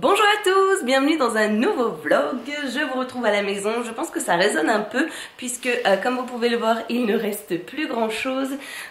Bonjour à tous, bienvenue dans un nouveau vlog. Je vous retrouve à la maison. Je pense que ça résonne un peu puisque comme vous pouvez le voir, il ne reste plus grand chose.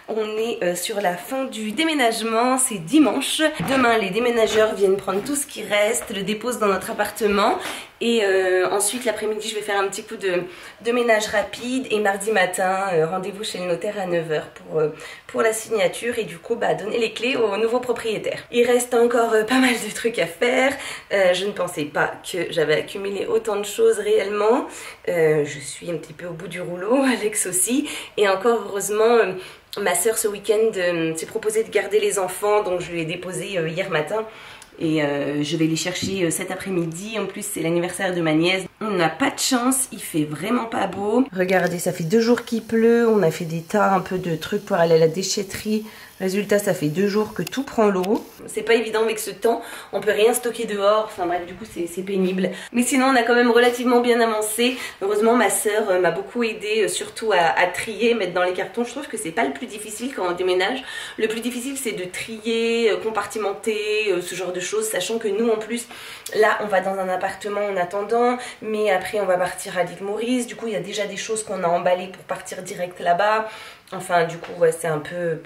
On est sur la fin du déménagement, c'est dimanche. Demain les déménageurs viennent prendre tout ce qui reste, le déposent dans notre appartement. Et ensuite l'après-midi je vais faire un petit coup de ménage rapide. Et mardi matin rendez-vous chez le notaire à 9 h pour la signature. Et du coup donner les clés au nouveau propriétaire. Il reste encore pas mal de trucs à faire. Je ne pensais pas que j'avais accumulé autant de choses réellement. Je suis un petit peu au bout du rouleau, Alex aussi. Et encore heureusement ma soeur ce week-end s'est proposée de garder les enfants. Donc je lui ai déposé hier matin. Et je vais les chercher cet après-midi. En plus c'est l'anniversaire de ma nièce. On n'a pas de chance, il fait vraiment pas beau. Regardez, ça fait 2 jours qu'il pleut. On a fait des tas un peu de trucs pour aller à la déchetterie. Résultat, ça fait 2 jours que tout prend l'eau. C'est pas évident avec ce temps, on peut rien stocker dehors, enfin bref, du coup c'est pénible. Mais sinon on a quand même relativement bien avancé. Heureusement ma soeur m'a beaucoup aidé, surtout à trier, mettre dans les cartons. Je trouve que c'est pas le plus difficile quand on déménage. Le plus difficile c'est de trier, compartimenter, ce genre de choses. Sachant que nous en plus, là on va dans un appartement en attendant, mais après on va partir à l'île Maurice. Du coup il y a déjà des choses qu'on a emballées pour partir direct là-bas. Enfin du coup ouais, c'est un peu...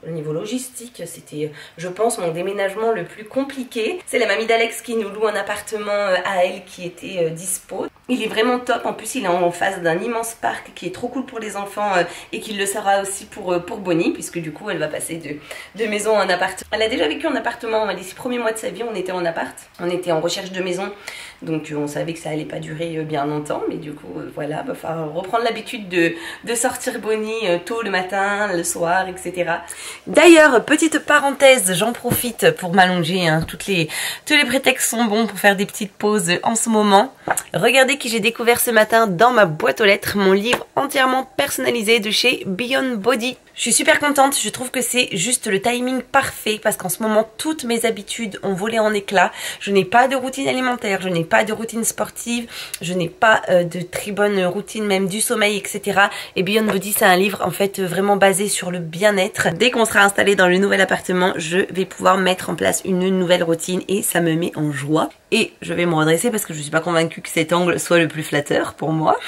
Au niveau logistique, c'était, je pense, mon déménagement le plus compliqué. C'est la mamie d'Alex qui nous loue un appartement à elle qui était dispo. Il est vraiment top, en plus il est en face d'un immense parc qui est trop cool pour les enfants et qui le sera aussi pour Bonnie, puisque du coup elle va passer de maison en appart. Elle a déjà vécu en appartement, les 6 premiers mois de sa vie on était en appart, on était en recherche de maison, donc on savait que ça allait pas durer bien longtemps, mais du coup voilà, va falloir reprendre l'habitude de sortir Bonnie tôt le matin, le soir, etc. D'ailleurs, petite parenthèse, j'en profite pour m'allonger, hein. Tous les prétextes sont bons pour faire des petites pauses en ce moment. Regardez qui j'ai découvert ce matin dans ma boîte aux lettres, mon livre entièrement personnalisé de chez Beyond Body. Je suis super contente, je trouve que c'est juste le timing parfait parce qu'en ce moment toutes mes habitudes ont volé en éclats. Je n'ai pas de routine alimentaire, je n'ai pas de routine sportive, je n'ai pas de très bonne routine même du sommeil, etc. Et Beyond Body c'est un livre en fait vraiment basé sur le bien-être. Dès qu'on sera installé dans le nouvel appartement, je vais pouvoir mettre en place une nouvelle routine et ça me met en joie. Et je vais me redresser parce que je ne suis pas convaincue que cet angle soit le plus flatteur pour moi.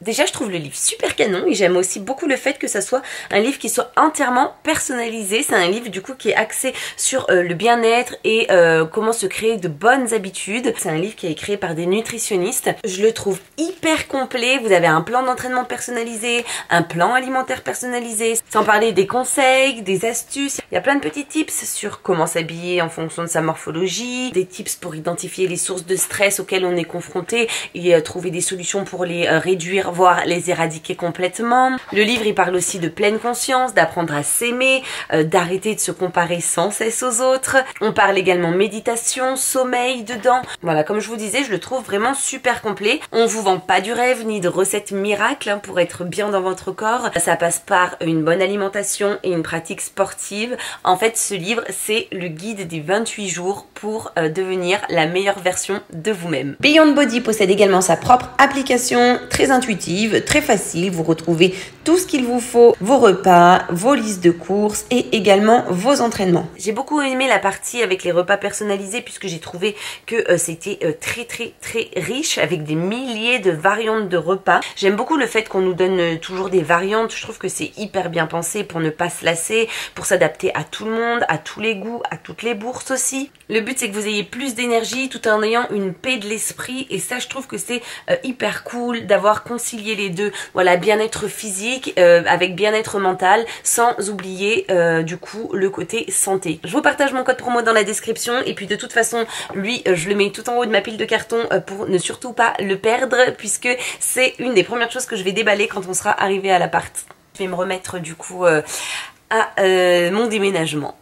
Déjà je trouve le livre super canon et j'aime aussi beaucoup le fait que ça soit un livre qui soit entièrement personnalisé. C'est un livre du coup qui est axé sur le bien-être et comment se créer de bonnes habitudes. C'est un livre qui est créé par des nutritionnistes. Je le trouve hyper complet. Vous avez un plan d'entraînement personnalisé, un plan alimentaire personnalisé, sans parler des conseils, des astuces. Il y a plein de petits tips sur comment s'habiller en fonction de sa morphologie, des tips pour identifier les sources de stress auxquelles on est confronté et trouver des solutions pour les réduire, voire les éradiquer complètement. Le livre il parle aussi de pleine conscience, d'apprendre à s'aimer, d'arrêter de se comparer sans cesse aux autres. On parle également méditation, sommeil dedans. Voilà, comme je vous disais, je le trouve vraiment super complet. On vous vend pas du rêve ni de recettes miracles hein, pour être bien dans votre corps. Ça passe par une bonne alimentation et une pratique sportive. En fait, ce livre c'est le guide des 28 jours pour devenir la meilleure version de vous-même. Beyond Body possède également sa propre application très intuitive, très facile, vous retrouvez tout ce qu'il vous faut, vos repas, vos listes de courses et également vos entraînements. J'ai beaucoup aimé la partie avec les repas personnalisés puisque j'ai trouvé que c'était très riche avec des milliers de variantes de repas. J'aime beaucoup le fait qu'on nous donne toujours des variantes, je trouve que c'est hyper bien pensé pour ne pas se lasser, pour s'adapter à tout le monde, à tous les goûts, à toutes les bourses aussi. Le but c'est que vous ayez plus d'énergie tout en ayant une paix de l'esprit et ça je trouve que c'est hyper cool d'avoir concilier les deux, voilà, bien-être physique avec bien-être mental sans oublier du coup le côté santé. Je vous partage mon code promo dans la description et puis de toute façon lui je le mets tout en haut de ma pile de carton pour ne surtout pas le perdre puisque c'est une des premières choses que je vais déballer quand on sera arrivé à l'appart. Je vais me remettre du coup à mon déménagement.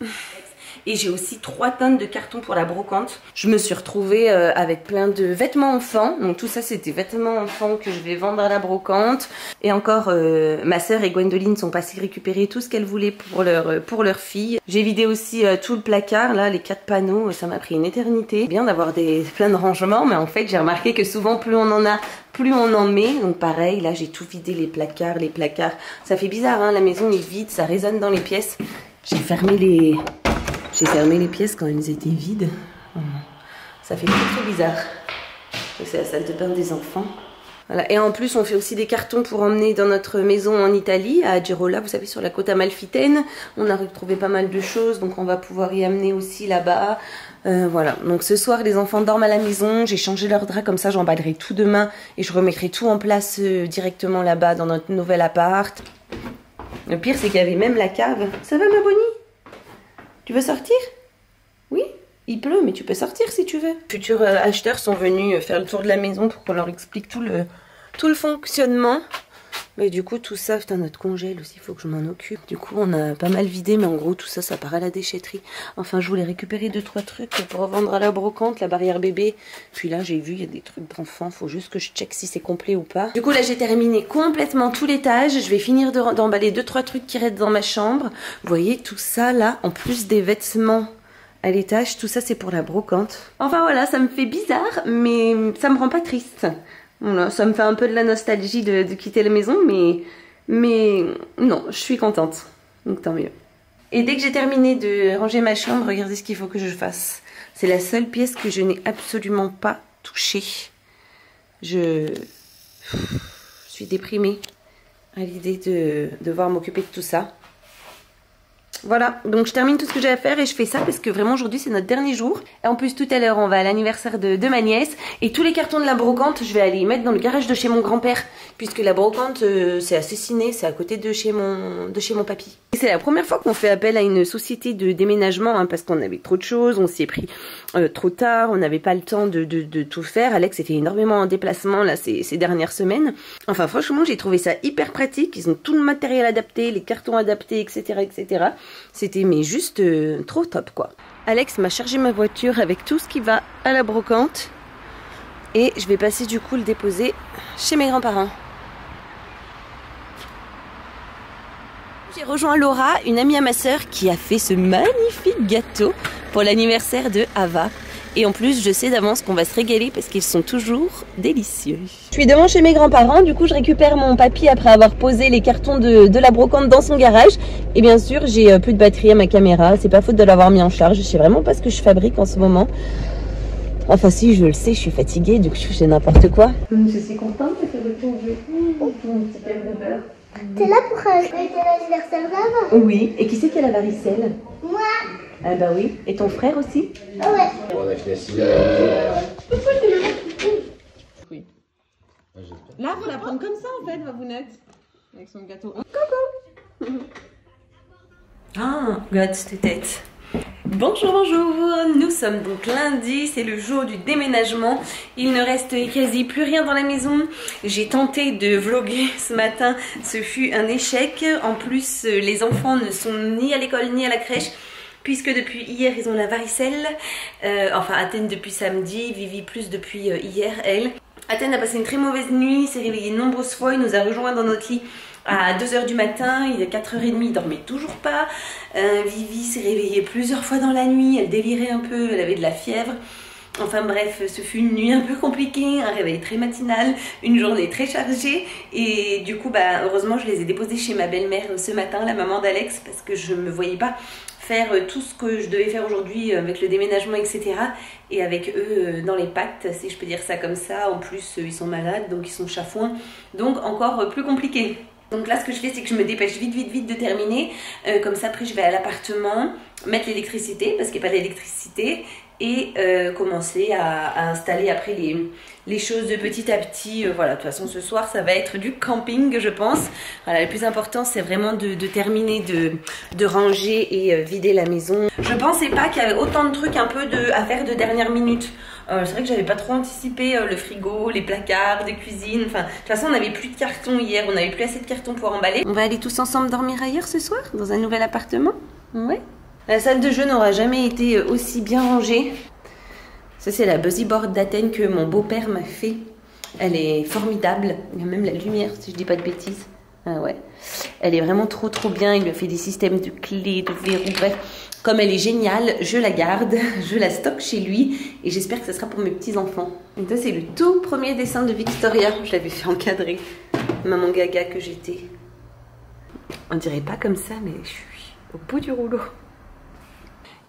Et j'ai aussi 3 tonnes de cartons pour la brocante. Je me suis retrouvée avec plein de vêtements enfants. Donc tout ça c'était vêtements enfants que je vais vendre à la brocante. Et encore ma soeur et Gwendoline sont passées récupérer tout ce qu'elles voulaient pour leur fille. J'ai vidé aussi tout le placard, là les 4 panneaux, ça m'a pris une éternité. Bien d'avoir plein de rangements, mais en fait j'ai remarqué que souvent plus on en a, plus on en met. Donc pareil, là j'ai tout vidé, les placards. Ça fait bizarre hein, la maison est vide, ça résonne dans les pièces. J'ai fermé les pièces quand elles étaient vides. Ça fait très bizarre. C'est la salle de bain des enfants. Voilà. Et en plus, on fait aussi des cartons pour emmener dans notre maison en Italie, à Agerola, vous savez, sur la côte amalfitaine. On a retrouvé pas mal de choses, donc on va pouvoir y amener aussi là-bas. Voilà, donc ce soir, les enfants dorment à la maison. J'ai changé leur drap, comme ça j'emballerai tout demain et je remettrai tout en place directement là-bas dans notre nouvel appart. Le pire, c'est qu'il y avait même la cave. Ça va, ma Bonnie? Tu veux sortir? Oui? Il pleut, mais tu peux sortir si tu veux. Les futurs acheteurs sont venus faire le tour de la maison pour qu'on leur explique tout le fonctionnement. Mais du coup, tout ça, putain, notre congèle aussi, il faut que je m'en occupe. Du coup, on a pas mal vidé, mais en gros, tout ça, ça part à la déchetterie. Enfin, je voulais récupérer 2-3 trucs pour revendre à la brocante, la barrière bébé. Puis là, j'ai vu, il y a des trucs d'enfants. Faut juste que je check si c'est complet ou pas. Du coup, là, j'ai terminé complètement tout l'étage. Je vais finir d'emballer 2-3 trucs qui restent dans ma chambre. Vous voyez, tout ça, là, en plus des vêtements à l'étage, tout ça c'est pour la brocante. Enfin voilà, ça me fait bizarre, mais ça me rend pas triste. Voilà, ça me fait un peu de la nostalgie de quitter la maison, mais non, je suis contente. Donc tant mieux. Et dès que j'ai terminé de ranger ma chambre, regardez ce qu'il faut que je fasse. C'est la seule pièce que je n'ai absolument pas touchée. Je suis déprimée à l'idée de devoir m'occuper de tout ça. Voilà, donc je termine tout ce que j'ai à faire et je fais ça parce que vraiment aujourd'hui c'est notre dernier jour. Et en plus tout à l'heure on va à l'anniversaire de ma nièce et tous les cartons de la brocante je vais aller les mettre dans le garage de chez mon grand-père puisque la brocante c'est à Cessiné, c'est à côté de chez mon papy. C'est la première fois qu'on fait appel à une société de déménagement hein, parce qu'on avait trop de choses, on s'y est pris trop tard, on n'avait pas le temps de tout faire. Alex était énormément en déplacement là ces dernières semaines. Enfin franchement j'ai trouvé ça hyper pratique, ils ont tout le matériel adapté, les cartons adaptés, etc. etc. C'était mais juste trop top quoi. Alex m'a chargé ma voiture avec tout ce qui va à la brocante et je vais passer du coup le déposer chez mes grands-parents. J'ai rejoint Laura, une amie à ma sœur qui a fait ce magnifique gâteau pour l'anniversaire de Ava. Et en plus, je sais d'avance qu'on va se régaler parce qu'ils sont toujours délicieux. Je suis devant chez mes grands-parents, du coup je récupère mon papy après avoir posé les cartons de la brocante dans son garage. Et bien sûr, j'ai plus de batterie à ma caméra, c'est pas faute de l'avoir mis en charge. Je sais vraiment pas ce que je fabrique en ce moment. Enfin si, je le sais, je suis fatiguée, du coup je fais n'importe quoi. Je suis contente de te retrouver. Mon petit père de beurre. T'es là pour fêter l'anniversaire d'Ava? Oui, et qui c'est qui a la varicelle? Moi. Ah bah oui, et ton frère aussi? Ah ouais. Oui. Là, faut la prendre comme ça en fait, Vavounette. Avec son gâteau. Coucou. Ah, regarde cette tête. Bonjour, bonjour, nous sommes donc lundi, c'est le jour du déménagement. Il ne reste quasi plus rien dans la maison. J'ai tenté de vlogger ce matin, ce fut un échec. En plus, les enfants ne sont ni à l'école ni à la crèche, puisque depuis hier ils ont la varicelle. Enfin, Athènes depuis samedi, Vivi plus depuis hier, elle. Athènes a passé une très mauvaise nuit, s'est réveillée de nombreuses fois, il nous a rejoint dans notre lit à 2 h du matin, il est 4 h 30, il dormait toujours pas. Vivi s'est réveillée plusieurs fois dans la nuit, elle délirait un peu, elle avait de la fièvre. Enfin bref, ce fut une nuit un peu compliquée, un réveil très matinal, une journée très chargée. Et du coup, bah, heureusement, je les ai déposés chez ma belle-mère ce matin, la maman d'Alex, parce que je ne me voyais pas faire tout ce que je devais faire aujourd'hui avec le déménagement, etc. Et avec eux dans les pattes, si je peux dire ça comme ça. En plus, ils sont malades, donc ils sont chafouins. Donc encore plus compliqué. Donc là, ce que je fais, c'est que je me dépêche vite de terminer. Comme ça, après, je vais à l'appartement, mettre l'électricité, parce qu'il n'y a pas d'électricité, et commencer à installer après les choses de petit à petit. Voilà, de toute façon, ce soir, ça va être du camping, je pense. Voilà, le plus important, c'est vraiment de terminer de ranger et vider la maison. Je pensais pas qu'il y avait autant de trucs un peu à faire de dernière minute. C'est vrai que j'avais pas trop anticipé le frigo, les placards de cuisine. Enfin, de toute façon, on n'avait plus de cartons hier, on n'avait plus assez de cartons pour emballer. On va aller tous ensemble dormir ailleurs ce soir, dans un nouvel appartement. Ouais. La salle de jeu n'aura jamais été aussi bien rangée. Ça, c'est la Buzzy Board d'Athènes que mon beau-père m'a fait. Elle est formidable. Il y a même la lumière, si je dis pas de bêtises. Ah ouais. Elle est vraiment trop bien. Il me fait des systèmes de clés, de verrous, bref. Comme elle est géniale, je la garde, je la stocke chez lui et j'espère que ce sera pour mes petits-enfants. Et ça, c'est le tout premier dessin de Victoria. Je l'avais fait encadrer. Maman gaga que j'étais. On dirait pas comme ça, mais je suis au bout du rouleau.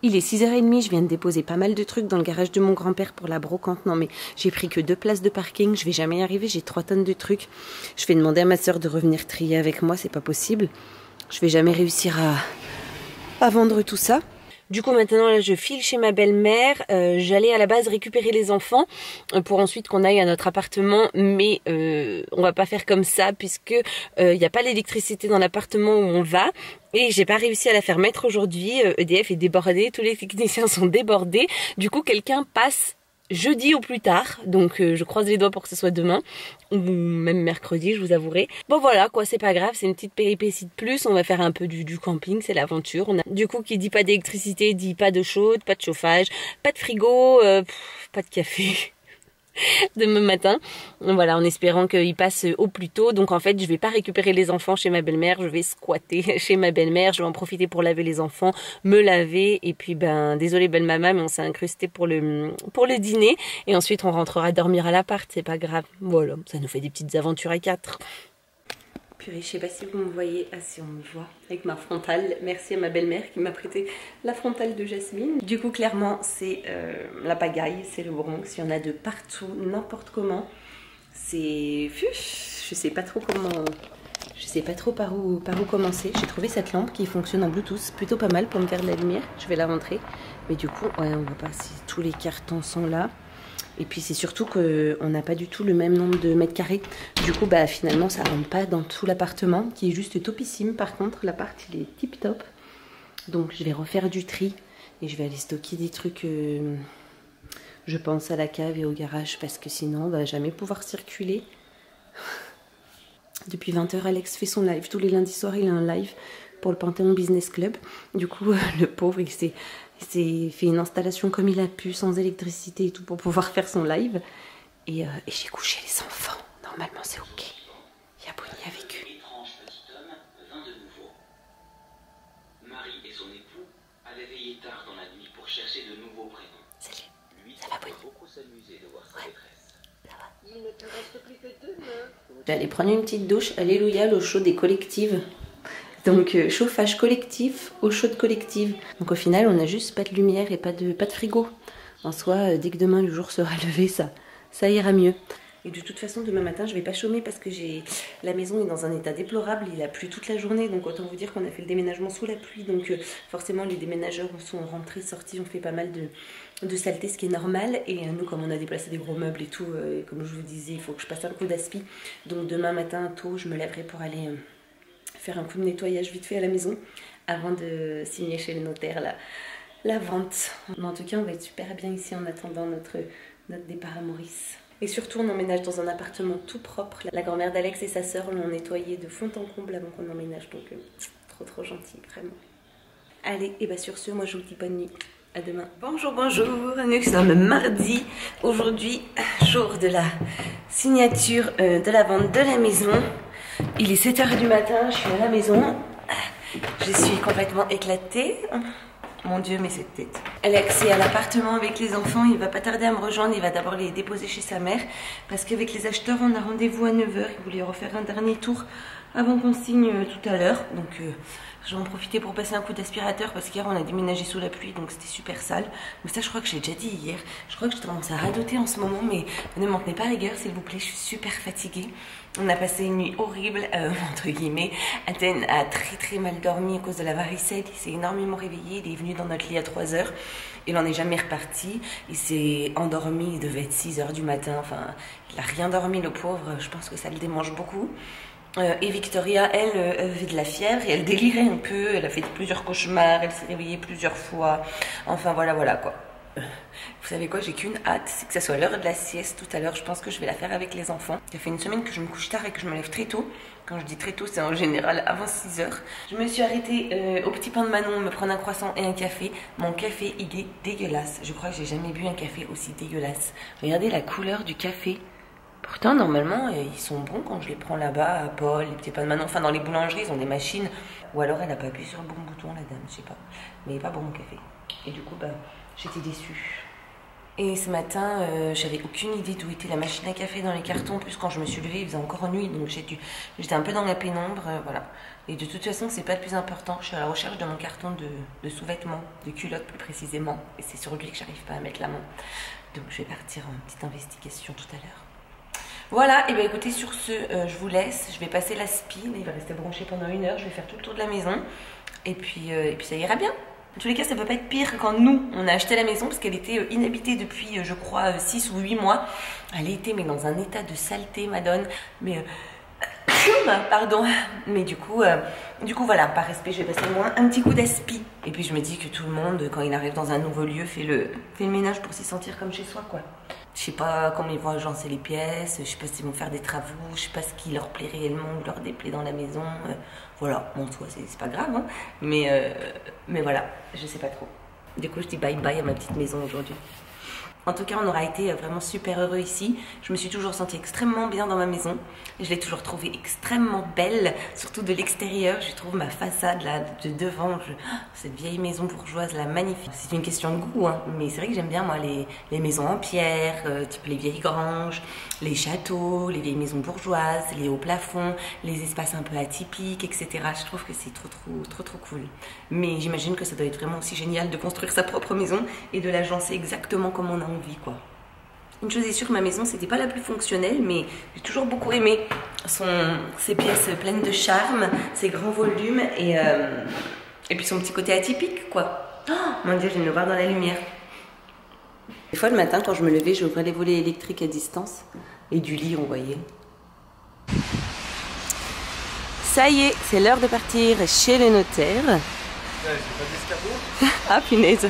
Il est 6h30, je viens de déposer pas mal de trucs dans le garage de mon grand-père pour la brocante. Non mais j'ai pris que 2 places de parking, je vais jamais y arriver, j'ai 3 tonnes de trucs. Je vais demander à ma soeur de revenir trier avec moi, c'est pas possible. Je vais jamais réussir à vendre tout ça. Du coup maintenant là je file chez ma belle-mère, j'allais à la base récupérer les enfants pour ensuite qu'on aille à notre appartement, mais on va pas faire comme ça puisque il n'y a pas l'électricité dans l'appartement où on va et j'ai pas réussi à la faire mettre aujourd'hui. EDF est débordé, tous les techniciens sont débordés, du coup quelqu'un passe jeudi au plus tard, donc je croise les doigts pour que ce soit demain ou même mercredi, je vous avouerai. Bon voilà quoi, c'est pas grave, c'est une petite péripétie de plus, on va faire un peu du camping, c'est l'aventure. Du coup qui dit pas d'électricité dit pas d'eau chaude, pas de chauffage, pas de frigo, pas de café demain matin. Voilà, en espérant qu'il passe au plus tôt. Donc en fait, je vais pas récupérer les enfants chez ma belle-mère, je vais squatter chez ma belle-mère, je vais en profiter pour laver les enfants, me laver et puis ben désolé belle maman, mais on s'est incrusté pour le dîner et ensuite on rentrera dormir à l'appart, c'est pas grave. Voilà, ça nous fait des petites aventures à 4. Purée, je sais pas si vous me voyez, ah si on me voit, avec ma frontale. Merci à ma belle-mère qui m'a prêté la frontale de Jasmine. Du coup, clairement, c'est la pagaille, c'est le Bronx. Il y en a de partout, n'importe comment. C'est... Je sais pas trop comment... Je sais pas trop par où commencer. J'ai trouvé cette lampe qui fonctionne en Bluetooth, plutôt pas mal pour me faire de la lumière. Je vais la montrer. Mais du coup, ouais, on voit pas si tous les cartons sont là. Et puis c'est surtout qu'on n'a pas du tout le même nombre de mètres carrés. Du coup, bah, finalement, ça ne rentre pas dans tout l'appartement, qui est juste topissime. Par contre, l'appart, il est tip top. Donc je vais refaire du tri et je vais aller stocker des trucs, je pense, à la cave et au garage, parce que sinon, on va jamais pouvoir circuler. Depuis 20h, Alex fait son live. Tous les lundis soirs, il a un live pour le Panthéon Business Club. Du coup, le pauvre, il s'est fait une installation comme il a pu, sans électricité et tout, pour pouvoir faire son live. Et j'ai couché les enfants. Normalement, c'est ok. Il y a Bonnie avec eux. L'étrange petit homme vint de nouveau. Marie et son époux avaient veillé tard dans la nuit pour chercher de nouveaux prénoms. Salut. Lui, ça va, Bonnie? beaucoup s'amuser de voir sa détresse. Ça va. Il ne te reste plus que 2 mains. J'allais prendre une petite douche. Alléluia, l'eau chaude est collective. Donc chauffage collectif, eau chaude collective. Donc au final, on n'a juste pas de lumière et pas de frigo. En soi, dès que demain le jour sera levé, ça ira mieux. Et de toute façon, demain matin, je vais pas chômer parce que la maison est dans un état déplorable. Il a plu toute la journée, donc autant vous dire qu'on a fait le déménagement sous la pluie. Donc forcément, les déménageurs sont rentrés, sortis, ont fait pas mal de saleté, ce qui est normal. Et nous, comme on a déplacé des gros meubles et tout, et comme je vous disais, il faut que je passe un coup d'aspi. Donc demain matin, tôt, je me lèverai pour aller faire un coup de nettoyage vite fait à la maison avant de signer chez le notaire la vente. Mais en tout cas, on va être super bien ici en attendant notre départ à Maurice. Et surtout, on emménage dans un appartement tout propre. La grand-mère d'Alex et sa sœur l'ont nettoyé de fond en comble avant qu'on emménage. Donc, trop gentil, vraiment. Allez, et bah sur ce, moi je vous dis bonne nuit. À demain. Bonjour, nous sommes mardi. Aujourd'hui, jour de la signature de la vente de la maison. Il est 7h du matin, je suis à la maison. Je suis complètement éclatée. Mon Dieu, mais cette tête. Alex est à l'appartement avec les enfants, il va pas tarder à me rejoindre, il va d'abord les déposer chez sa mère. Parce qu'avec les acheteurs, on a rendez-vous à 9h, il voulait refaire un dernier tour avant qu'on signe tout à l'heure. Donc je vais en profiter pour passer un coup d'aspirateur parce qu'hier on a déménagé sous la pluie, donc c'était super sale. Mais ça, je crois que je l'ai déjà dit hier. Je crois que je commence à radoter en ce moment, mais ne m'en tenez pas rigueur s'il vous plaît, je suis super fatiguée. On a passé une nuit horrible, entre guillemets. Athènes a très mal dormi à cause de la varicelle. Il s'est énormément réveillé. Il est venu dans notre lit à 3h. Il n'en est jamais reparti. Il s'est endormi. Il devait être 6h du matin. Enfin, il n'a rien dormi, le pauvre. Je pense que ça le démange beaucoup. Et Victoria, elle avait de la fièvre et elle délirait un peu. Elle a fait plusieurs cauchemars. Elle s'est réveillée plusieurs fois. Enfin, voilà quoi. Vous savez quoi, j'ai qu'une hâte, c'est que ça soit l'heure de la sieste tout à l'heure. Je pense que je vais la faire avec les enfants. Ça fait une semaine que je me couche tard et que je me lève très tôt. Quand je dis très tôt, c'est en général avant 6h. Je me suis arrêtée au petit pain de Manon, me prendre un croissant et un café. Mon café, il est dégueulasse. Je crois que j'ai jamais bu un café aussi dégueulasse. Regardez la couleur du café. Pourtant, normalement, ils sont bons quand je les prends là-bas, à Paul, les petits pains de Manon. Enfin, dans les boulangeries, ils ont des machines. Ou alors, elle n'a pas appuyé sur le bon bouton, la dame, je sais pas. Mais pas bon mon café. Et du coup, bah, j'étais déçue. Et ce matin, j'avais aucune idée d'où était la machine à café dans les cartons. En plus, quand je me suis levée, il faisait encore nuit, donc j'étais un peu dans la pénombre, voilà. Et de toute façon, c'est pas le plus important. Je suis à la recherche de mon carton de sous-vêtements, de culottes plus précisément. Et c'est sur lui que j'arrive pas à mettre la main. Donc je vais partir en petite investigation tout à l'heure. Voilà, et bien écoutez, sur ce, je vous laisse. Je vais passer la spi. Il va rester branché pendant 1 heure. Je vais faire tout le tour de la maison. Et puis ça ira bien. En tous les cas, ça ne peut pas être pire quand nous, on a acheté la maison parce qu'elle était inhabitée depuis, je crois, 6 ou 8 mois. Elle était mais dans un état de saleté, madone. Mais, pardon. Mais du coup, voilà, par respect, je vais passer moi un petit coup d'aspi. Et puis je me dis que tout le monde, quand il arrive dans un nouveau lieu, fait le ménage pour s'y sentir comme chez soi, quoi. Je sais pas comment ils vont agencer les pièces, je sais pas s'ils vont faire des travaux, je sais pas ce qui leur plaît réellement ou leur déplaît dans la maison. Voilà, bon, soit c'est pas grave, hein, mais voilà, je sais pas trop. Du coup, je dis bye bye à ma petite maison aujourd'hui. En tout cas, on aura été vraiment super heureux ici. Je me suis toujours sentie extrêmement bien dans ma maison. Je l'ai toujours trouvée extrêmement belle, surtout de l'extérieur. Je trouve ma façade là, de devant, cette vieille maison bourgeoise là, magnifique. C'est une question de goût, hein, mais c'est vrai que j'aime bien moi les maisons en pierre, type les vieilles granges, les châteaux, les vieilles maisons bourgeoises, les hauts plafonds, les espaces un peu atypiques, etc. Je trouve que c'est trop cool. Mais j'imagine que ça doit être vraiment aussi génial de construire sa propre maison et de l'agencer exactement comme on a envie, quoi. Une chose est sûre, ma maison c'était pas la plus fonctionnelle, mais j'ai toujours beaucoup aimé ses pièces pleines de charme, ses grands volumes et puis son petit côté atypique, quoi. Oh, mon Dieu, je viens de le voir dans la lumière. Des fois le matin quand je me levais, j'ouvrais les volets électriques à distance et du lit on voyait. Ça y est, c'est l'heure de partir chez le notaire. J'ai pas d'escabeau. Ah punaise.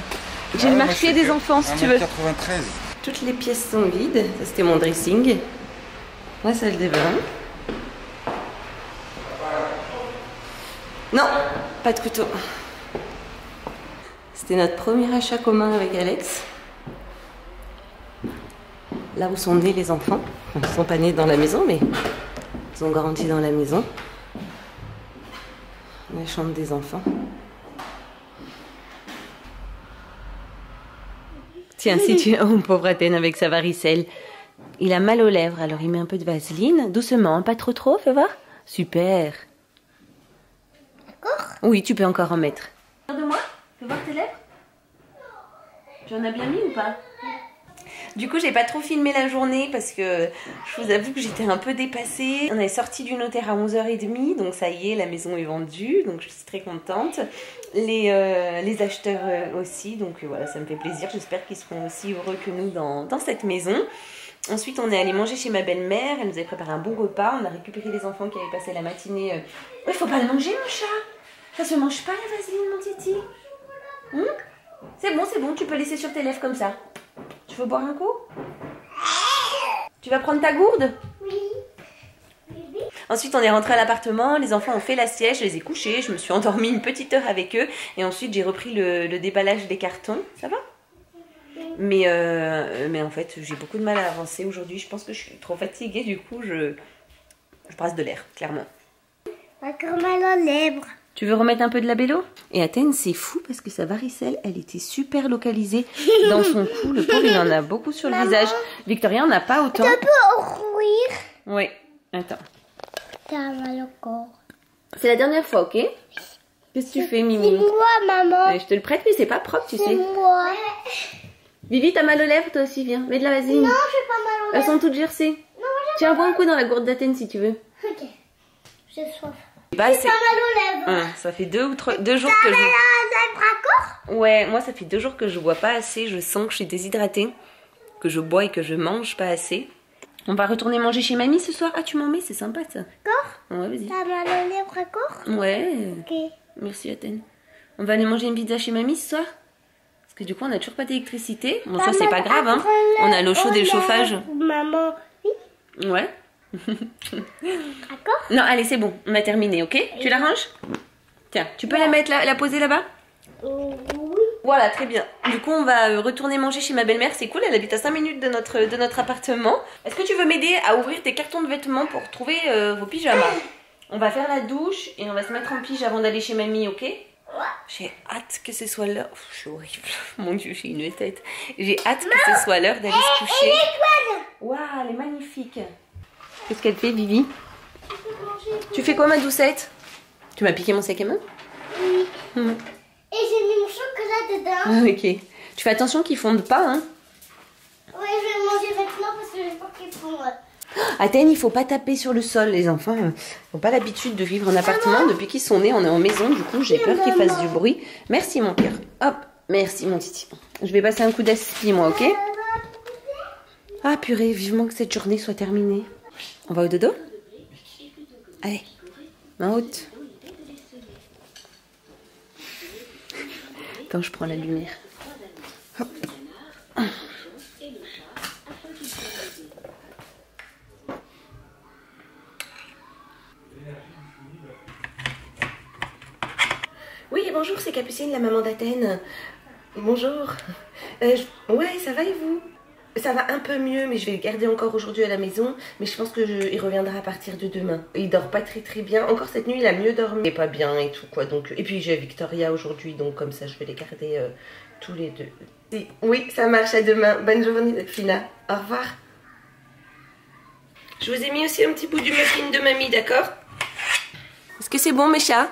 J'ai le marché des enfants si tu veux. 93. Toutes les pièces sont vides. Ça c'était mon dressing. La salle de bain. Non, pas de couteau. C'était notre premier achat commun avec Alex. Là où sont nés les enfants. Ils ne sont pas nés dans la maison, mais ils ont grandi dans la maison. La chambre des enfants. Tiens, si tu... Oh, pauvre Athènes avec sa varicelle. Il a mal aux lèvres, alors il met un peu de vaseline. Doucement, pas trop, fais voir. Super. D'accord? Oui, tu peux encore en mettre. Regarde-moi, fais voir tes lèvres. Tu en as bien mis ou pas? Du coup, j'ai pas trop filmé la journée parce que je vous avoue que j'étais un peu dépassée. On est sorti du notaire à 11h30, donc ça y est, la maison est vendue, donc je suis très contente. Les acheteurs aussi, donc voilà, ça me fait plaisir. J'espère qu'ils seront aussi heureux que nous dans cette maison. Ensuite, on est allé manger chez ma belle-mère. Elle nous avait préparé un bon repas. On a récupéré les enfants qui avaient passé la matinée. Il faut pas le manger, mon chat. Ça se mange pas, la vaseline, mon titi. C'est bon, tu peux laisser sur tes lèvres comme ça. Tu veux boire un coup? Tu vas prendre ta gourde? Oui. Ensuite, on est rentré à l'appartement, les enfants ont fait la sieste, je les ai couchés, je me suis endormie une petite heure avec eux et ensuite j'ai repris le déballage des cartons. Ça va? Mais en fait, j'ai beaucoup de mal à avancer aujourd'hui. Je pense que je suis trop fatiguée, du coup, je brasse de l'air, clairement. Encore mal aux lèvres. Tu veux remettre un peu de labello? Et Athènes, c'est fou parce que sa varicelle, elle était super localisée dans son cou. Le pauvre, il en a beaucoup sur le visage. Victoria en a pas autant. Tu peux ouvrir? Oui, attends. T'as mal au corps. C'est la dernière fois, ok? Qu'est-ce que tu fais, Mimi? C'est moi, maman. Je te le prête, mais c'est pas propre, tu sais. C'est moi. Vivi, t'as mal aux lèvres, toi aussi, viens. Mets de la vaseline. Non, j'ai pas mal aux Elles lèvres. sont toutes gercées. Non, Tiens, bois un coup dans la gourde d'Athènes si tu veux. Ok. J'ai soif. Bah, J'ai pas mal aux lèvres. Ça fait 2 jours que je... T'as mal aux lèvres encore? Ouais, moi ça fait 2 jours que je bois pas assez. Je sens que je suis déshydratée. Que je bois et que je mange pas assez. On va retourner manger chez mamie ce soir. Ah, tu m'en mets, c'est sympa ça. Encore? Ouais, vas-y. T'as mal aux lèvres encore? Ouais. Ok. Merci Athènes. On va aller manger une pizza chez mamie ce soir? Parce que du coup on a toujours pas d'électricité. Bon, ça c'est pas grave, hein. On a l'eau chaude et le chauffage. Maman, oui. Ouais. D'accord? Non, allez, c'est bon. On a terminé, ok? Tu la ranges? Tiens, tu peux la mettre là, la poser là-bas? Oui. Voilà, très bien. Du coup, on va retourner manger chez ma belle-mère. C'est cool, elle habite à 5 minutes de notre appartement. Est-ce que tu veux m'aider à ouvrir tes cartons de vêtements pour trouver vos pyjamas? On va faire la douche et on va se mettre en pige avant d'aller chez mamie, ok? J'ai hâte que ce soit l'heure. Je suis horrible. Mon Dieu, j'ai une tête. J'ai hâte que ce soit l'heure d'aller se coucher. Waouh, elle est magnifique. Qu'est-ce qu'elle fait, Vivi? Tu fais quoi, ma doucette? Tu m'as piqué mon sac à main? Oui. Mmh. Et j'ai mis mon chocolat dedans. Ah, ok. Tu fais attention qu'ils fondent pas, hein? Oui, je vais le manger maintenant parce que j'ai pas qu'ils fondent. Athènes, il faut pas taper sur le sol. Les enfants n'ont pas l'habitude de vivre en appartement. Depuis qu'ils sont nés, on est en maison. Du coup, j'ai peur qu'ils fassent du bruit. Merci, mon cœur. Hop, merci, mon titi. Je vais passer un coup d'aspi, moi, ok? Ah, purée, vivement que cette journée soit terminée. On va au dodo? Allez, en haute. Attends, je prends la lumière. Hop. Oui, bonjour, c'est Capucine, la maman d'Athènes. Bonjour. Ouais, ça va et vous? Ça va un peu mieux, mais je vais le garder encore aujourd'hui à la maison. Mais je pense il reviendra à partir de demain. Il dort pas très bien. Encore cette nuit, il a mieux dormi. Il est pas bien et tout quoi. Donc, et puis j'ai Victoria aujourd'hui, donc comme ça, je vais les garder tous les deux. Oui, ça marche. À demain. Bonne journée, Fina. Au revoir. Je vous ai mis aussi un petit bout du muffin de mamie, d'accord? Est-ce que c'est bon, mes chats?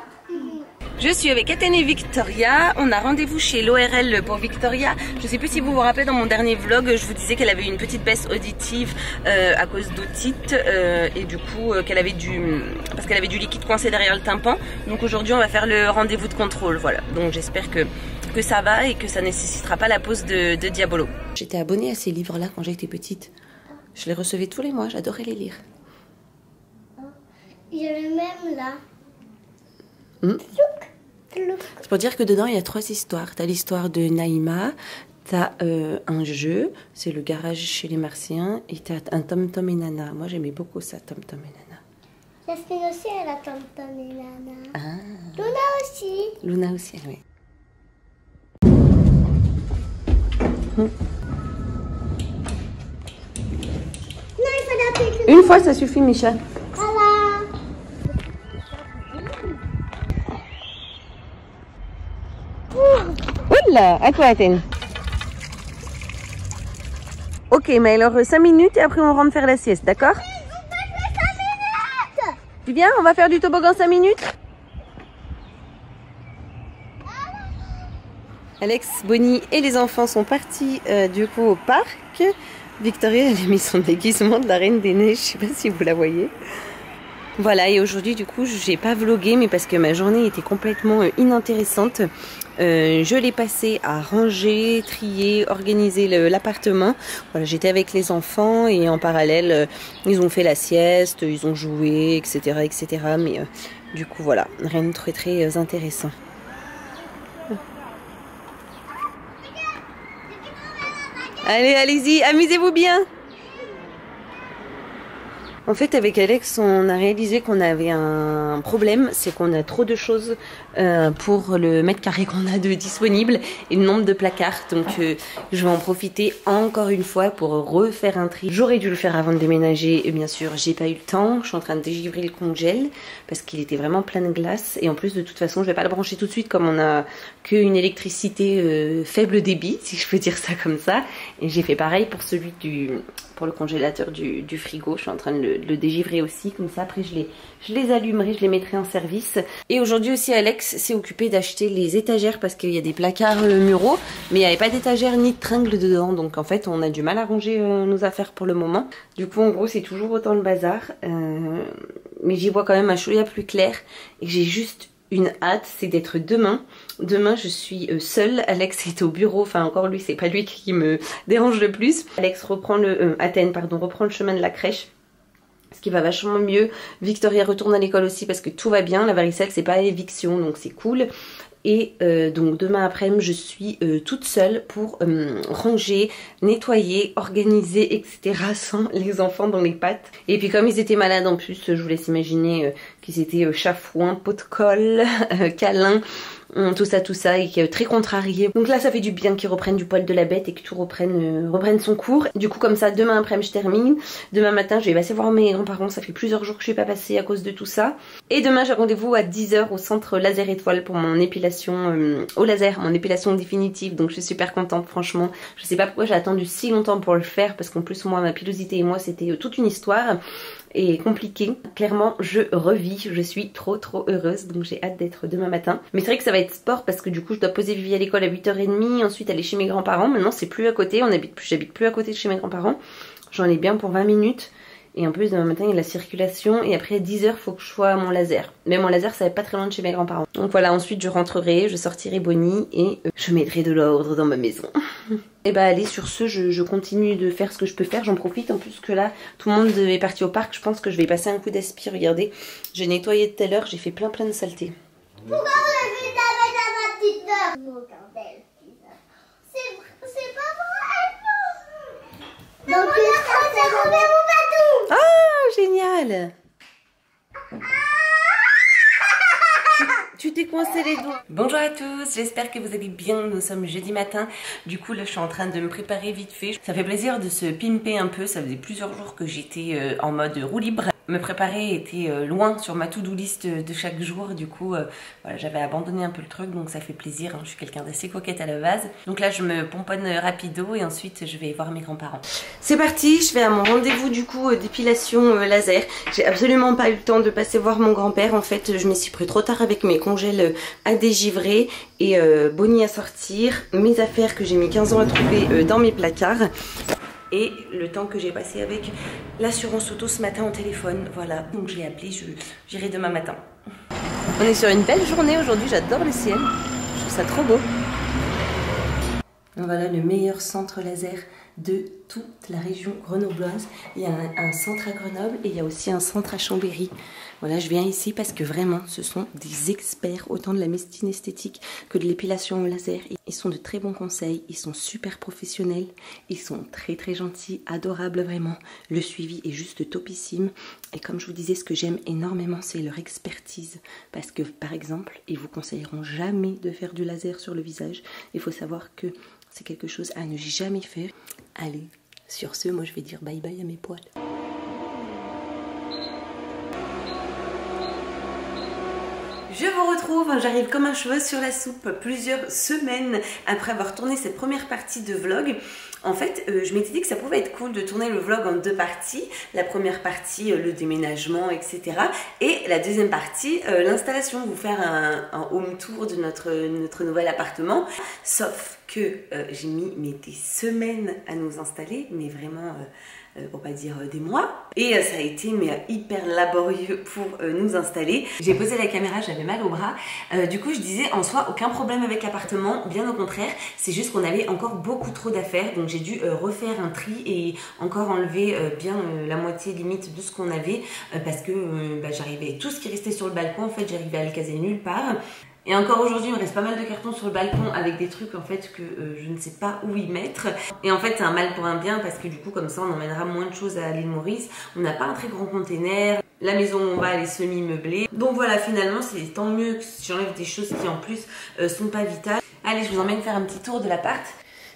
Je suis avec Athènes et Victoria. On a rendez-vous chez l'ORL pour Victoria. Je ne sais plus si vous vous rappelez, dans mon dernier vlog, je vous disais qu'elle avait une petite baisse auditive à cause d'otite et du coup qu'elle avait parce qu'elle avait du liquide coincé derrière le tympan. Donc aujourd'hui on va faire le rendez-vous de contrôle. Voilà. Donc j'espère que ça va et que ça nécessitera pas la pause de Diabolo. J'étais abonnée à ces livres-là quand j'étais petite. Je les recevais tous les mois. J'adorais les lire. Il y a le même là. C'est pour dire que dedans il y a 3 histoires. T'as l'histoire de Naïma, t'as un jeu, c'est le garage chez les Martiens, et t'as un Tom Tom et Nana. Moi j'aimais beaucoup ça, Tom Tom et Nana. Jasmine aussi, elle a Tom Tom et Nana. Ah. Luna aussi. Luna aussi, oui. Non, il faut l'appeler. Une fois ça suffit, Micha. Voilà. Oula, à toi Athènes. Ok, mais alors 5 minutes et après on rentre faire la sieste, d'accord? Tu viens, on va faire du toboggan 5 minutes? Alex, Bonnie et les enfants sont partis du coup au parc. Victoria, elle a mis son déguisement de la Reine des Neiges, je sais pas si vous la voyez. Voilà, et aujourd'hui du coup j'ai pas vlogué, mais parce que ma journée était complètement inintéressante. Je l'ai passé à ranger, trier, organiser l'appartement. Voilà, j'étais avec les enfants et en parallèle ils ont fait la sieste, ils ont joué, etc. etc. Mais du coup voilà, rien de très intéressant. Allez, allez-y, amusez-vous bien. En fait, avec Alex, on a réalisé qu'on avait un problème, c'est qu'on a trop de choses pour le mètre carré qu'on a de disponible et le nombre de placards. Donc, je vais en profiter encore une fois pour refaire un tri. J'aurais dû le faire avant de déménager, et bien sûr, j'ai pas eu le temps. Je suis en train de dégivrer le congèle parce qu'il était vraiment plein de glace. Et en plus, de toute façon, je vais pas le brancher tout de suite comme on a qu'une électricité faible débit, si je peux dire ça comme ça. Et j'ai fait pareil pour celui pour le congélateur du frigo. Je suis en train de le dégivrer aussi, comme ça après je les allumerai, je les mettrai en service. Et aujourd'hui aussi Alex s'est occupé d'acheter les étagères parce qu'il y a des placards muraux, mais il n'y avait pas d'étagères ni de tringles dedans, donc en fait on a du mal à ranger nos affaires pour le moment. Du coup en gros c'est toujours autant le bazar, mais j'y vois quand même un chouïa plus clair et j'ai juste une hâte, c'est d'être demain. Demain je suis seule, Alex est au bureau, enfin encore lui, c'est pas lui qui me dérange le plus. Alex reprend Athènes reprend le chemin de la crèche, ce qui va vachement mieux. Victoria retourne à l'école aussi parce que tout va bien, la varicelle c'est pas éviction donc c'est cool. Et donc demain après-midi je suis toute seule pour ranger, nettoyer, organiser etc. sans les enfants dans les pattes. Et puis comme ils étaient malades en plus, je vous laisse imaginer qu'ils étaient chafouins, pot de colle, câlins. tout ça, et qui est très contrarié. Donc là ça fait du bien qu'ils reprennent du poil de la bête et que tout reprenne son cours. Du coup comme ça demain après-midi je termine. Demain matin je vais passer voir mes grands-parents, ça fait plusieurs jours que je suis pas passée à cause de tout ça. Et demain j'ai rendez-vous à 10 h au centre Laser Étoile pour mon épilation au laser, mon épilation définitive. Donc je suis super contente franchement. Je sais pas pourquoi j'ai attendu si longtemps pour le faire, parce qu'en plus moi ma pilosité et moi c'était toute une histoire et compliqué. Clairement je revis, je suis trop heureuse, donc j'ai hâte d'être demain matin. Mais c'est vrai que ça va être sport parce que du coup je dois poser Vivi à l'école à 8 h 30, ensuite aller chez mes grands-parents. Maintenant c'est plus à côté, j'habite plus à côté de chez mes grands-parents. J'en ai bien pour 20 minutes. Et en plus demain matin il y a la circulation et après 10 h faut que je sois à mon laser. Mais mon laser ça va pas très loin de chez mes grands-parents. Donc voilà, ensuite je rentrerai, je sortirai Bonnie et je mettrai de l'ordre dans ma maison. Et bah allez, sur ce je continue de faire ce que je peux faire. J'en profite en plus que là tout le monde est parti au parc. Je pense que je vais passer un coup d'aspi. Regardez, j'ai nettoyé tout à l'heure, j'ai fait plein de saletés. Pourquoi vous avez mis ma petite heure? Mon bordel. C'est pas vrai. Non, c'est Robert mon bateau. Ah, génial. Tu t'es coincé les doigts. Bonjour à tous, j'espère que vous allez bien. Nous sommes jeudi matin. Du coup là je suis en train de me préparer vite fait. Ça fait plaisir de se pimper un peu. Ça faisait plusieurs jours que j'étais en mode roue libre. Me préparer était loin sur ma to-do list de chaque jour. Du coup voilà, j'avais abandonné un peu le truc, donc ça fait plaisir, hein. Je suis quelqu'un d'assez coquette à la base. Donc là je me pomponne rapido et ensuite je vais voir mes grands-parents. C'est parti, je vais à mon rendez-vous du coup d'épilation laser. J'ai absolument pas eu le temps de passer voir mon grand-père. En fait je m'y suis pris trop tard avec mes congèles à dégivrer et Bonnie à sortir, mes affaires que j'ai mis 15 ans à trouver dans mes placards. Et le temps que j'ai passé avec l'assurance auto ce matin au téléphone, voilà. Donc je l'ai appelé, j'irai demain matin. On est sur une belle journée aujourd'hui, j'adore le ciel. Je trouve ça trop beau. Donc voilà le meilleur centre laser de toute la région grenobloise. Il y a un centre à Grenoble et il y a aussi un centre à Chambéry. Voilà, je viens ici parce que vraiment ce sont des experts autant de la médecine esthétique que de l'épilation au laser. Ils sont de très bons conseils, ils sont super professionnels, ils sont très gentils, adorables vraiment. Le suivi est juste topissime et comme je vous disais, ce que j'aime énormément c'est leur expertise, parce que par exemple ils vous conseilleront jamais de faire du laser sur le visage. Il faut savoir que c'est quelque chose à ne jamais faire. Allez, sur ce, moi je vais dire bye bye à mes poils. Je vous retrouve, j'arrive comme un cheveu sur la soupe plusieurs semaines après avoir tourné cette première partie de vlog. En fait, je m'étais dit que ça pouvait être cool de tourner le vlog en deux parties. La première partie, le déménagement, etc. Et la deuxième partie, l'installation, vous faire un home tour de notre nouvel appartement. Sauf que j'ai mis des semaines à nous installer, mais vraiment... pour pas dire des mois, et ça a été hyper laborieux pour nous installer. J'ai posé la caméra, j'avais mal au bras, du coup je disais en soi aucun problème avec l'appartement, bien au contraire, c'est juste qu'on avait encore beaucoup trop d'affaires, donc j'ai dû refaire un tri et encore enlever bien la moitié limite de ce qu'on avait, parce que j'arrivais, tout ce qui restait sur le balcon en fait j'arrivais à le caser nulle part. Et encore aujourd'hui, il me reste pas mal de cartons sur le balcon avec des trucs en fait que je ne sais pas où y mettre. Et en fait, c'est un mal pour un bien parce que du coup, comme ça, on emmènera moins de choses à l'île Maurice. On n'a pas un très grand container. La maison où on va, elle est semi-meublée. Donc voilà, finalement, c'est tant mieux que si j'enlève des choses qui en plus sont pas vitales. Allez, je vous emmène faire un petit tour de l'appart.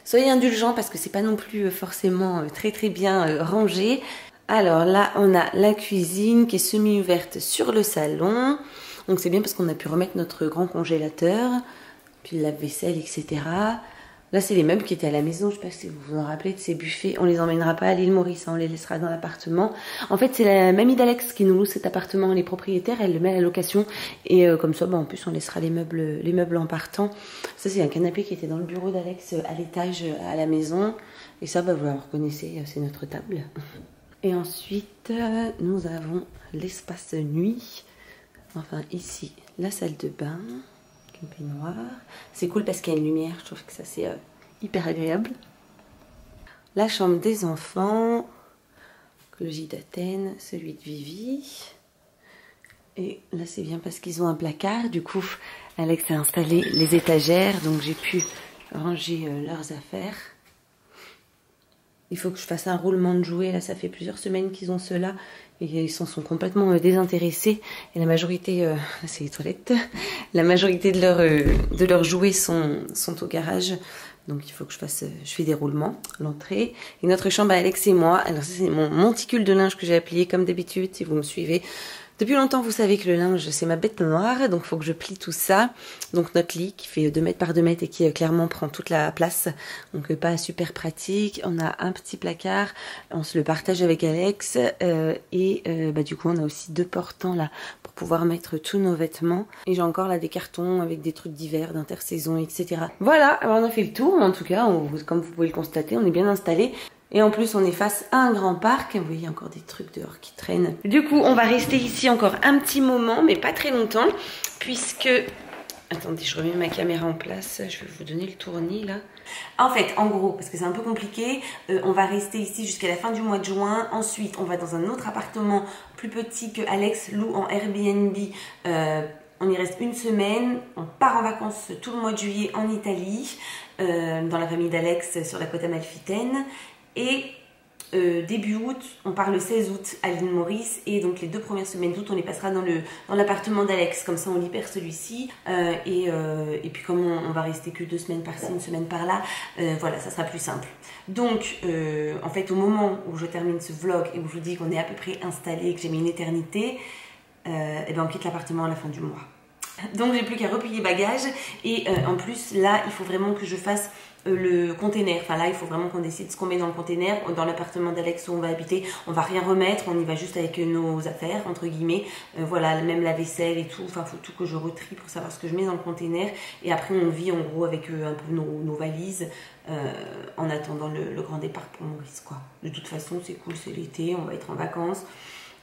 Soyez indulgents parce que c'est pas non plus forcément très bien rangé. Alors là, on a la cuisine qui est semi-ouverte sur le salon. Donc c'est bien parce qu'on a pu remettre notre grand congélateur, puis le lave-vaisselle, etc. Là c'est les meubles qui étaient à la maison, je ne sais pas si vous vous en rappelez de ces buffets. On les emmènera pas à l'île Maurice, hein, on les laissera dans l'appartement. En fait c'est la mamie d'Alex qui nous loue cet appartement, les propriétaires, elle le met à la location. Et comme ça, en plus on laissera les meubles en partant. Ça c'est un canapé qui était dans le bureau d'Alex à l'étage à la maison. Et ça vous la reconnaissez, c'est notre table. Et ensuite nous avons l'espace nuit. Enfin ici, la salle de bain, une peignoir. C'est cool parce qu'il y a une lumière, je trouve que ça c'est hyper agréable. La chambre des enfants, logis d'Athènes, celui de Vivi. Et là c'est bien parce qu'ils ont un placard, du coup Alex a installé les étagères, donc j'ai pu ranger leurs affaires. Il faut que je fasse un roulement de jouets. Là, ça fait plusieurs semaines qu'ils ont ceux-là. Et ils s'en sont complètement désintéressés. Et la majorité, c'est les toilettes, la majorité de leurs jouets sont au garage. Donc il faut que je fais des roulements, l'entrée. Et notre chambre à Alex et moi. Alors ça, c'est mon monticule de linge que j'ai plié comme d'habitude, si vous me suivez. Depuis longtemps, vous savez que le linge, c'est ma bête noire, donc il faut que je plie tout ça. Donc notre lit qui fait 2 mètres par 2 mètres et qui clairement prend toute la place, donc pas super pratique. On a un petit placard, on se le partage avec Alex du coup on a aussi 2 portants là pour pouvoir mettre tous nos vêtements. Et j'ai encore là des cartons avec des trucs d'hiver, d'intersaison, etc. Voilà, alors on a fait le tour, mais en tout cas, comme vous pouvez le constater, on est bien installé. Et en plus, on est face à un grand parc. Vous voyez encore des trucs dehors qui traînent. Du coup, on va rester ici encore un petit moment, mais pas très longtemps, puisque... Attendez, je remets ma caméra en place. Je vais vous donner le tournis, là. En fait, en gros, parce que c'est un peu compliqué, on va rester ici jusqu'à la fin du mois de juin. Ensuite, on va dans un autre appartement plus petit que Alex loue en Airbnb. On y reste 1 semaine. On part en vacances tout le mois de juillet en Italie, dans la famille d'Alex sur la côte amalfitaine. Et début août, on part le 16 août à l'île Maurice. Et donc les 2 premières semaines d'août, on les passera dans l'appartement d'Alex. Comme ça, on libère celui-ci. Et puis comme on va rester que 2 semaines par-ci, 1 semaine par-là, voilà, ça sera plus simple. Donc, en fait, au moment où je termine ce vlog et où je vous dis qu'on est à peu près installé, que j'ai mis une éternité, et ben on quitte l'appartement à la fin du mois. Donc j'ai plus qu'à replier bagages. Et en plus, là, il faut vraiment que je fasse... le container, enfin là il faut vraiment qu'on décide ce qu'on met dans le container. Dans l'appartement d'Alex où on va habiter, on va rien remettre, on y va juste avec nos affaires entre guillemets, voilà, même la vaisselle et tout, enfin faut tout que je retrie pour savoir ce que je mets dans le container. Et après on vit en gros avec un peu nos valises en attendant le grand départ pour Maurice quoi. De toute façon c'est cool, c'est l'été, on va être en vacances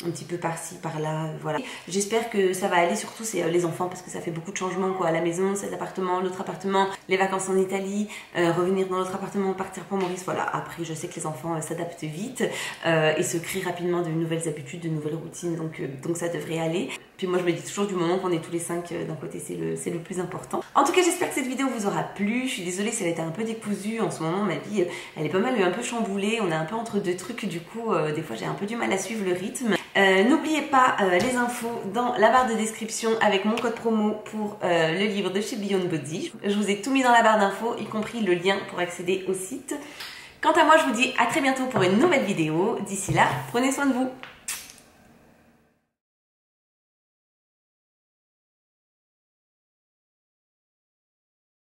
un petit peu par-ci, par-là, voilà. J'espère que ça va aller, surtout c'est les enfants, parce que ça fait beaucoup de changements quoi, à la maison, cet appartement, l'autre appartement, les vacances en Italie, revenir dans l'autre appartement, partir pour Maurice, voilà. Après je sais que les enfants s'adaptent vite et se créent rapidement de nouvelles habitudes, de nouvelles routines, donc ça devrait aller. Puis moi je me dis toujours du moment qu'on est tous les 5 d'un côté, c'est le plus important. En tout cas j'espère que cette vidéo vous aura plu. Je suis désolée si elle était un peu décousue, en ce moment ma vie elle est pas mal un peu chamboulée, on est un peu entre 2 trucs, du coup des fois j'ai un peu du mal à suivre le rythme. N'oubliez pas les infos dans la barre de description avec mon code promo pour le livre de chez Beyond Body. Je vous ai tout mis dans la barre d'infos, y compris le lien pour accéder au site. Quant à moi, je vous dis à très bientôt pour une nouvelle vidéo. D'ici là, prenez soin de vous.